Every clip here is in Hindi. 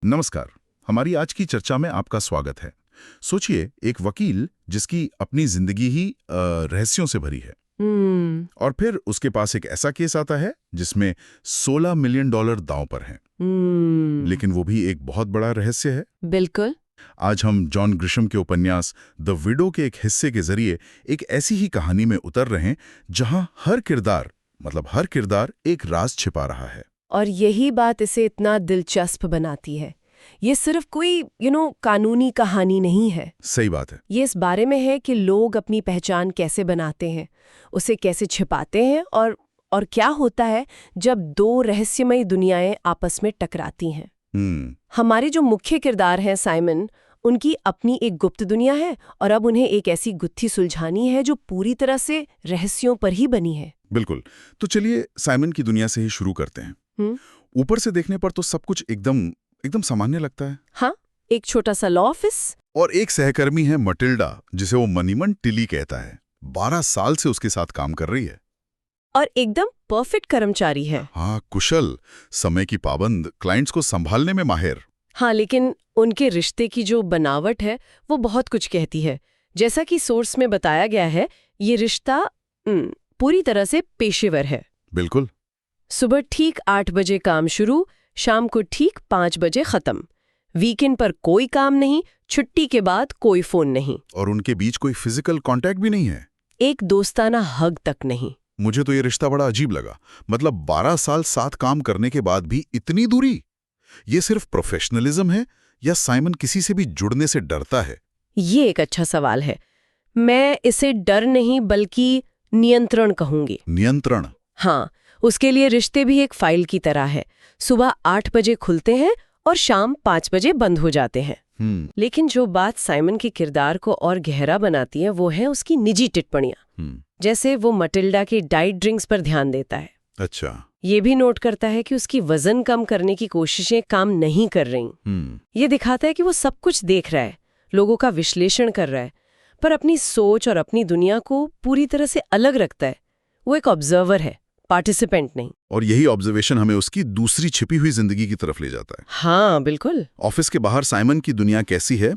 नमस्कार। हमारी आज की चर्चा में आपका स्वागत है। सोचिए, एक वकील जिसकी अपनी जिंदगी ही रहस्यों से भरी है। और फिर उसके पास एक ऐसा केस आता है जिसमें $16 मिलियन दांव पर हैं। लेकिन वो भी एक बहुत बड़ा रहस्य है। बिल्कुल। आज हम जॉन ग्रिशम के उपन्यास द विडो के एक हिस्से के जरिए एक ऐसी ही कहानी में उतर रहे हैं जहां हर किरदार एक राज छिपा रहा है। और यही बात इसे इतना दिलचस्प बनाती है। ये सिर्फ कोई कानूनी कहानी नहीं है। सही बात है। ये इस बारे में है कि लोग अपनी पहचान कैसे बनाते हैं, उसे कैसे छिपाते हैं और क्या होता है जब दो रहस्यमयी दुनियाएं आपस में टकराती हैं। हमारे जो मुख्य किरदार हैं साइमन, उनकी अपनी एक गुप्त दुनिया है और अब उन्हें एक ऐसी गुत्थी सुलझानी है जो पूरी तरह से रहस्यों पर ही बनी है। बिल्कुल। तो चलिए साइमन की दुनिया से ही शुरू करते हैं। ऊपर से देखने पर तो सब कुछ एकदम सामान्य लगता है। हाँ, एक छोटा सा लॉ ऑफिस और एक सहकर्मी है मटिल्डा, जिसे वो मनीमन टिली कहता है। 12 साल से उसके साथ काम कर रही है और एकदम परफेक्ट कर्मचारी है। हाँ, कुशल, समय की पाबंद, क्लाइंट्स को संभालने में माहिर। हाँ, लेकिन उनके रिश्ते की जो बनावट है वो बहुत कुछ कहती है। जैसा कि सोर्स में बताया गया है, ये रिश्ता पूरी तरह से पेशेवर है। बिल्कुल। सुबह ठीक 8 बजे काम शुरू, शाम को ठीक 5 बजे खत्म। वीकेंड पर कोई काम नहीं, छुट्टी के बाद कोई फोन नहीं। और उनके बीच कोई फिजिकल कांटेक्ट भी नहीं है। एक दोस्ताना हग तक नहीं। मुझे तो ये रिश्ता बड़ा अजीब लगा। मतलब 12 साल साथ काम करने के बाद भी इतनी दूरी। ये सिर्फ प्रोफेशनलिज्म है या साइमन किसी से भी जुड़ने से डरता है? ये एक अच्छा सवाल है। मैं इसे डर नहीं बल्कि नियंत्रण कहूंगी। नियंत्रण? हाँ, उसके लिए रिश्ते भी एक फाइल की तरह है। सुबह 8 बजे खुलते हैं और शाम 5 बजे बंद हो जाते हैं। लेकिन जो बात साइमन के किरदार को और गहरा बनाती है वो है उसकी निजी टिप्पणियां। जैसे वो मटिल्डा के डाइट ड्रिंक्स पर ध्यान देता है। अच्छा। ये भी नोट करता है कि उसकी वजन कम करने की कोशिशें काम नहीं कर रही। ये दिखाता है कि वो सब कुछ देख रहा है, लोगों का विश्लेषण कर रहा है, पर अपनी सोच और अपनी दुनिया को पूरी तरह से अलग रखता है। वो एक ऑब्जर्वर है, पार्टिसिपेंट नहीं। और यही ऑब्जर्वेशन हमें उसकी दूसरी छिपी हुई जिंदगी की तरफ ले जाता है। हाँ, बिल्कुल। ऑफिस के बाहर साइमन की दुनिया कैसी है?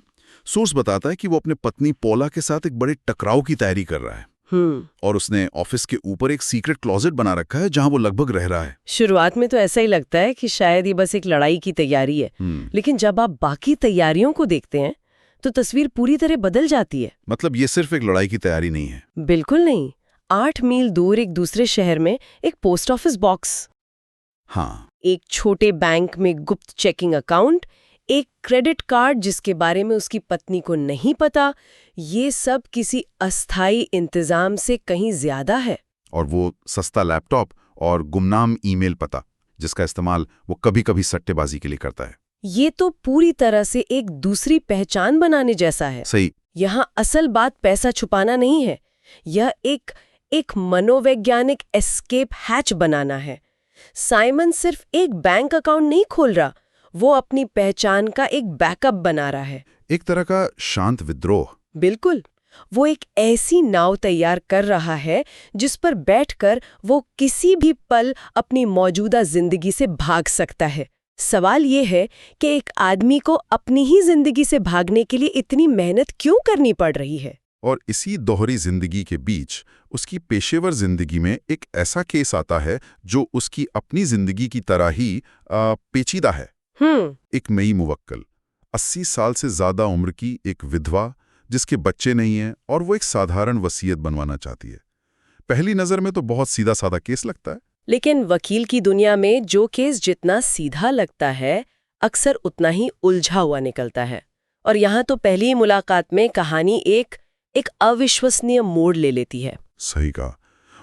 सोर्स बताता है कि वो अपने पत्नी पोला के साथ एक बड़े टकराव की तैयारी कर रहा है। और उसने ऑफिस के ऊपर एक सीक्रेट क्लोजेट बना रखा है जहां वो लगभग रह रहा है। शुरुआत में तो ऐसा ही लगता है कि शायद ये बस एक लड़ाई की तैयारी है। लेकिन जब आप बाकी तैयारियों को देखते हैं तो तस्वीर पूरी तरह बदल जाती है। मतलब ये सिर्फ एक लड़ाई की तैयारी नहीं है? बिल्कुल नहीं। 8 मील दूर एक दूसरे शहर में एक पोस्ट ऑफिस बॉक्स, हाँ, एक छोटे बैंक में गुप्त चेकिंग अकाउंट, एक क्रेडिट कार्ड जिसके बारे में उसकी पत्नी को नहीं पता, ये सब किसी अस्थायी इंतजाम से कहीं ज्यादा है। और वो सस्ता लैपटॉप और गुमनाम ईमेल पता जिसका इस्तेमाल वो कभी-कभी सट्टेबाजी के लिए करता है। ये तो पूरी तरह से एक दूसरी पहचान बनाने जैसा है। सही। यहाँ असल बात पैसा छुपाना नहीं है, यह एक मनोवैज्ञानिक एस्केप हैच बनाना है। साइमन सिर्फ एक बैंक अकाउंट नहीं खोल रहा, वो अपनी पहचान का एक बैकअप बना रहा है। एक तरह का शांत विद्रोह। बिल्कुल। वो एक ऐसी नाव तैयार कर रहा है जिस पर बैठकर वो किसी भी पल अपनी मौजूदा जिंदगी से भाग सकता है। सवाल ये है कि एक आदमी को अपनी ही जिंदगी से भागने के लिए इतनी मेहनत क्यों करनी पड़ रही है? और इसी दोहरी जिंदगी के बीच उसकी पेशेवर जिंदगी में एक ऐसा केस आता है जो उसकी अपनी जिंदगी की तरह ही पेचीदा है। एक नई मुवक्किल, 80 साल से ज्यादा उम्र की एक विधवा जिसके बच्चे नहीं हैं और वो एक साधारण वसीयत बनवाना चाहती है। पहली नजर में तो बहुत सीधा साधा केस लगता है। लेकिन वकील की दुनिया में जो केस जितना सीधा लगता है अक्सर उतना ही उलझा हुआ निकलता है। और यहाँ तो पहली ही मुलाकात में कहानी एक अविश्वसनीय मोड़ ले लेती है। सही कहा।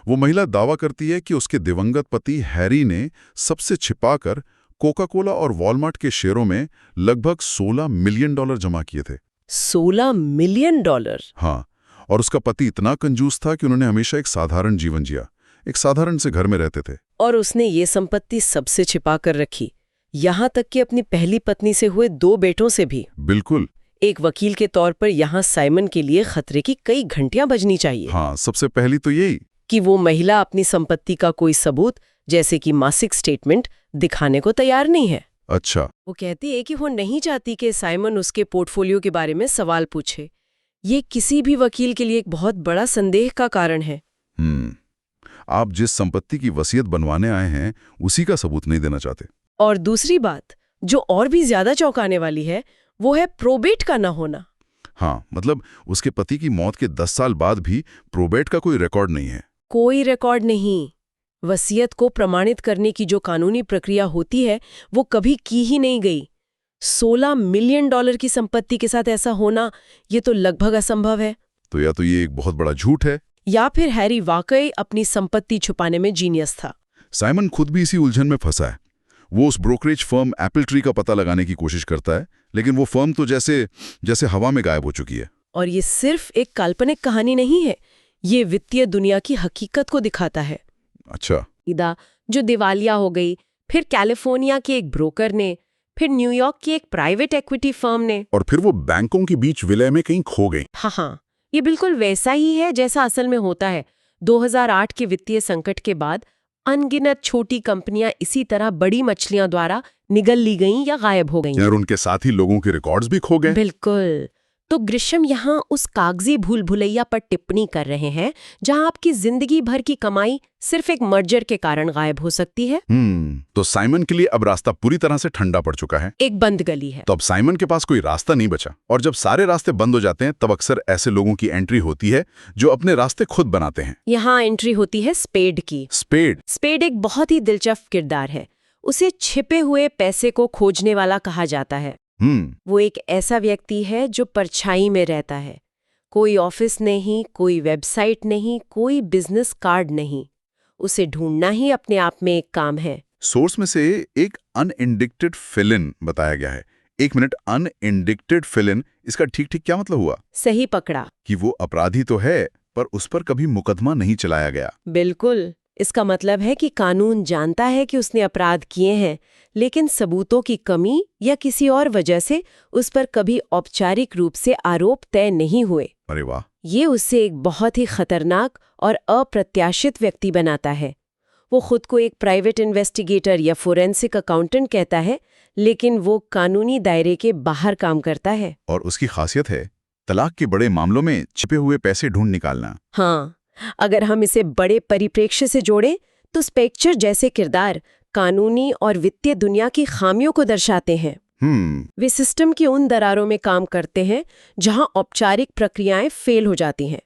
वो महिला दावा करती है कि उसके दिवंगत पति हैरी ने सबसे छिपाकर कोका कोला और वॉलमार्ट के शेयरों में लगभग $16 मिलियन जमा किए थे। $16 मिलियन? हाँ, और उसका पति इतना कंजूस था कि उन्होंने हमेशा एक साधारण जीवन जिया, एक साधारण से घर में रहते थे। और उसने ये संपत्ति सबसे छिपा कर रखी, यहाँ तक कि अपनी पहली पत्नी से हुए 2 बेटों से भी। बिल्कुल। एक वकील के तौर पर यहाँ साइमन के लिए खतरे की कई घंटियां बजनी चाहिए। हाँ, सबसे पहली तो यही कि वो महिला अपनी संपत्ति का कोई सबूत जैसे कि मासिक स्टेटमेंट दिखाने को तैयार नहीं है। अच्छा। वो कहती है कि वो नहीं चाहती कि साइमन उसके पोर्टफोलियो के बारे में सवाल पूछे। ये किसी भी वकील के लिए एक बहुत बड़ा संदेह का कारण है। आप जिस संपत्ति की वसीयत बनवाने आए हैं उसी का सबूत नहीं देना चाहते। और दूसरी बात जो और भी ज्यादा चौंकाने वाली है वो है प्रोबेट का ना होना। हाँ, मतलब उसके पति की मौत के 10 साल बाद भी प्रोबेट का कोई रिकॉर्ड नहीं है। कोई रिकॉर्ड नहीं। वसीयत को प्रमाणित करने की जो कानूनी प्रक्रिया होती है वो कभी की ही नहीं गई। $16 मिलियन की संपत्ति के साथ ऐसा होना ये तो लगभग असंभव है। तो या तो ये एक बहुत बड़ा झूठ है या फिर हैरी वाकई अपनी संपत्ति छुपाने में जीनियस था। साइमन खुद भी इसी उलझन में फंसा है। वो उस ब्रोकरेज फर्म एप्पल ट्री का पता लगाने की कोशिश करता है, लेकिन वो फर्म तो जैसे हवा में गायब हो चुकी है। और ये सिर्फ एक काल्पनिक कहानी नहीं है, ये वित्तीय दुनिया की हकीकत को दिखाता है। अच्छा। इदा जो दिवालिया हो गई, फिर कैलिफोर्निया के एक ब्रोकर ने, फिर न्यूयॉर्क की एक प्राइवेट इक्विटी फर्म ने, और फिर वो बैंकों के बीच विलय में कहीं खो गई। हाँ, ये बिल्कुल वैसा ही है जैसा असल में होता है। 2008 के वित्तीय संकट के बाद अनगिनत छोटी कंपनियां इसी तरह बड़ी मछलियां द्वारा निगल ली गईं या गायब हो गईं। और उनके साथ ही लोगों के रिकॉर्ड्स भी खो गए। बिल्कुल। तो ग्रिशम यहाँ उस कागजी भूल भुलैया पर टिप्पणी कर रहे हैं जहां आपकी जिंदगी भर की कमाई सिर्फ एक मर्जर के कारण गायब हो सकती है। तो साइमन के लिए अब रास्ता पूरी तरह से ठंडा पड़ चुका है। एक बंद गली है। तो अब साइमन के पास कोई रास्ता नहीं बचा, और जब सारे रास्ते बंद हो जाते हैं तब अक्सर ऐसे लोगों की एंट्री होती है जो अपने रास्ते खुद बनाते हैं। यहाँ एंट्री होती है स्पेड की। स्पेड एक बहुत ही दिलचस्प किरदार है। उसे छिपे हुए पैसे को खोजने वाला कहा जाता है। वो एक ऐसा व्यक्ति है जो परछाई में रहता है। कोई ऑफिस नहीं, कोई वेबसाइट नहीं, कोई बिजनेस कार्ड नहीं। उसे ढूंढना ही अपने आप में एक काम है। सोर्स में से एक अनइंडिक्टेड फिलिन बताया गया है। एक मिनट, अनइंडिक्टेड फिलिन, इसका ठीक ठीक क्या मतलब हुआ? सही पकड़ा कि वो अपराधी तो है पर उस पर कभी मुकदमा नहीं चलाया गया। बिल्कुल। इसका मतलब है कि कानून जानता है कि उसने अपराध किए हैं, लेकिन सबूतों की कमी या किसी और वजह से उस पर कभी औपचारिक रूप से आरोप तय नहीं हुए। अरे वाह! ये उससे एक बहुत ही खतरनाक और अप्रत्याशित व्यक्ति बनाता है। वो खुद को एक प्राइवेट इन्वेस्टिगेटर या फोरेंसिक अकाउंटेंट कहता है, लेकिन वो कानूनी दायरे के बाहर काम करता है। और उसकी खासियत है तलाक के बड़े मामलों में छिपे हुए पैसे ढूंढ निकालना। हाँ, अगर हम इसे बड़े परिप्रेक्ष्य से जोड़ें तो स्पेक्टर जैसे किरदार कानूनी और वित्तीय दुनिया की खामियों को दर्शाते हैं। वे सिस्टम की उन दरारों में काम करते हैं जहां औपचारिक प्रक्रियाएं फेल हो जाती हैं।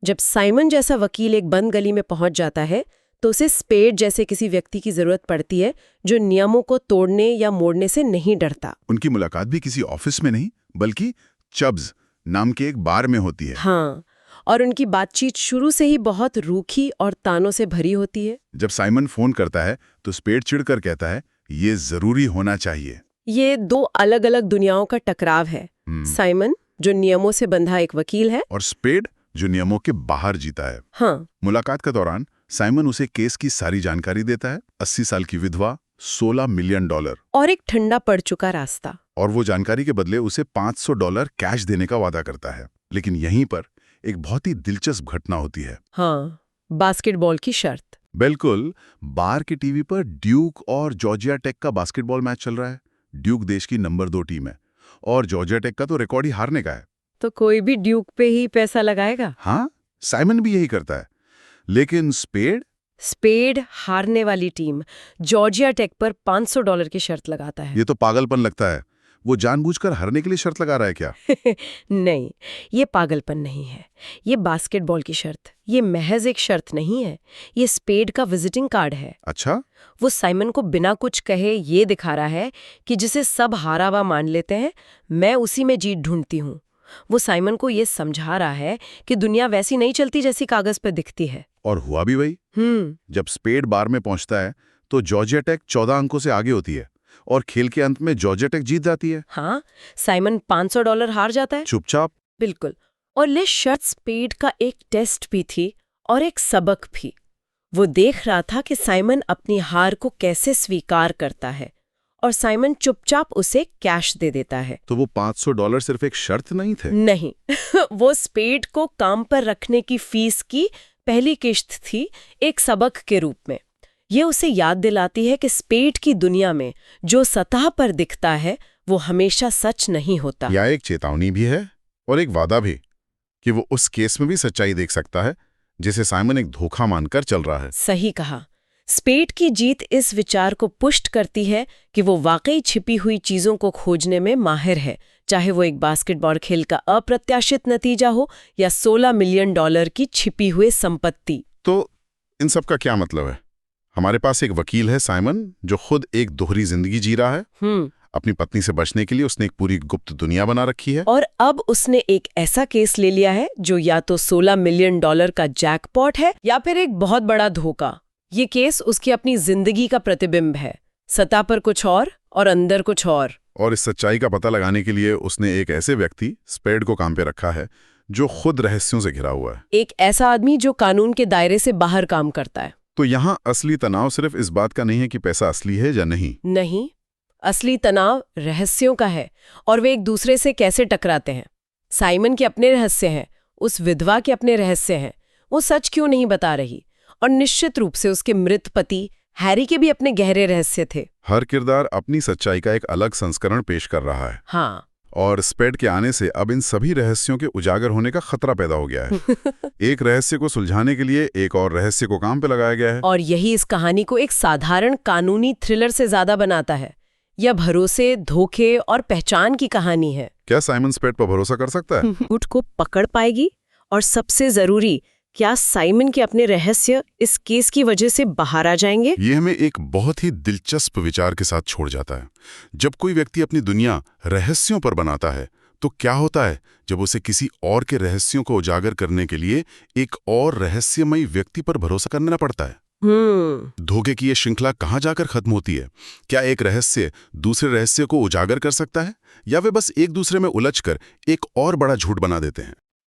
जब साइमन जैसा वकील एक बंद गली में पहुंच जाता है तो उसे स्पेड जैसे किसी व्यक्ति की जरूरत पड़ती है जो नियमों को तोड़ने या मोड़ने से नहीं डरता। उनकी मुलाकात भी किसी ऑफिस में नहीं बल्कि चब्स नाम के एक बार में होती है। हाँ, और उनकी बातचीत शुरू से ही बहुत रूखी और तानों से भरी होती है। जब साइमन फोन करता है तो स्पेड चिढ़कर कहता है, ये जरूरी होना चाहिए। ये दो अलग अलग दुनियाओं का टकराव है। साइमन जो नियमों से बंधा एक वकील है, और स्पेड जो नियमों के बाहर जीता है। हाँ। मुलाकात के दौरान साइमन उसे केस की सारी जानकारी देता है। 80 साल की विधवा, $16 मिलियन और एक ठंडा पड़ चुका रास्ता। और वो जानकारी के बदले उसे $500 कैश देने का वादा करता है। लेकिन यहीं पर एक बहुत ही दिलचस्प घटना होती है। हाँ, बास्केटबॉल की शर्त। बिल्कुल। बार के टीवी पर ड्यूक और जॉर्जिया टेक का बास्केटबॉल मैच चल रहा है। ड्यूक देश की नंबर 2 टीम है और जॉर्जिया टेक का तो रिकॉर्ड ही हारने का है। तो कोई भी ड्यूक पे ही पैसा लगाएगा। हाँ, साइमन भी यही करता है। लेकिन स्पेड हारने वाली टीम जॉर्जिया टेक पर $500 की शर्त लगाता है। ये तो पागलपन लगता है। वो जानबूझकर हारने के लिए शर्त लगा रहा है क्या? नहीं, ये पागलपन नहीं है। ये बास्केटबॉल की शर्त, ये महज एक शर्त नहीं है, ये स्पेड का विजिटिंग कार्ड है। अच्छा। वो साइमन को बिना कुछ कहे ये दिखा रहा है कि जिसे सब हारा हुआ मान लेते हैं, मैं उसी में जीत ढूंढती हूँ। वो साइमन को ये समझा रहा है कि दुनिया वैसी नहीं चलती जैसी कागज पर दिखती है। और हुआ भी वही। जब स्पेड बार में पहुंचता है तो जॉर्जिया टेक 14 अंकों से आगे होती है और खेल के अंत में जॉर्जिया टेक जीत जाती है। हाँ, साइमन $500 हार जाता है चुपचाप। बिल्कुल। और ये शर्त स्पेड का एक टेस्ट भी थी और एक सबक भी। वो देख रहा था कि साइमन अपनी हार को कैसे स्वीकार करता है, और साइमन चुपचाप उसे कैश दे देता है। तो वो $500 सिर्फ एक शर्त नहीं थे? नहीं वो स्पेड को काम पर रखने की फीस की पहली किश्त थी, एक सबक के रूप में। ये उसे याद दिलाती है कि स्पेड की दुनिया में जो सतह पर दिखता है वो हमेशा सच नहीं होता। या एक चेतावनी भी है और एक वादा भी कि वो उस केस में भी सच्चाई देख सकता है जिसे साइमन एक धोखा मानकर चल रहा है। सही कहा। स्पेड की जीत इस विचार को पुष्ट करती है कि वो वाकई छिपी हुई चीजों को खोजने में माहिर है, चाहे वो एक बास्केटबॉल खेल का अप्रत्याशित नतीजा हो या $16 मिलियन की छिपी हुई संपत्ति। तो इन सब का क्या मतलब है? हमारे पास एक वकील है साइमन, जो खुद एक दोहरी जिंदगी जी रहा है। अपनी पत्नी से बचने के लिए उसने एक पूरी गुप्त दुनिया बना रखी है, और अब उसने एक ऐसा केस ले लिया है जो या तो $16 मिलियन का जैकपॉट है या फिर एक बहुत बड़ा धोखा। ये केस उसकी अपनी जिंदगी का प्रतिबिंब है, सतह पर कुछ और अंदर कुछ और इस सच्चाई का पता लगाने के लिए उसने एक ऐसे व्यक्ति स्पेड को काम पे रखा है जो खुद रहस्यों से घिरा हुआ है। एक ऐसा आदमी जो कानून के दायरे से बाहर काम करता है। तो यहाँ असली तनाव सिर्फ इस बात का नहीं है कि पैसा असली है या नहीं, असली तनाव रहस्यों का है और वे एक दूसरे से कैसे टकराते हैं। साइमन के अपने रहस्य हैं, उस विधवा के अपने रहस्य हैं, वो सच क्यों नहीं बता रही, और निश्चित रूप से उसके मृत पति हैरी के भी अपने गहरे रहस्य थे। हर किरदार अपनी सच्चाई का एक अलग संस्करण पेश कर रहा है। हाँ, और स्पेड के आने से अब इन सभी रहस्यों के उजागर होने का खतरा पैदा हो गया है। एक रहस्य को सुलझाने के लिए एक और रहस्य को काम पे लगाया गया है, और यही इस कहानी को एक साधारण कानूनी थ्रिलर से ज्यादा बनाता है। यह भरोसे, धोखे और पहचान की कहानी है। क्या साइमन स्पेड पर भरोसा कर सकता है? झूठ को पकड़ पाएगी? और सबसे जरूरी, क्या साइमन के अपने रहस्य इस केस की वजह से बाहर आ जाएंगे? ये हमें एक बहुत ही दिलचस्प विचार के साथ छोड़ जाता है। जब कोई व्यक्ति अपनी दुनिया रहस्यों पर बनाता है तो क्या होता है जब उसे किसी और के रहस्यों को उजागर करने के लिए एक और रहस्यमयी व्यक्ति पर भरोसा करना पड़ता है? धोखे की ये श्रृंखला कहाँ जाकर खत्म होती है? क्या एक रहस्य दूसरे रहस्य को उजागर कर सकता है, या वे बस एक दूसरे में उलझकर एक और बड़ा झूठ बना देते हैं?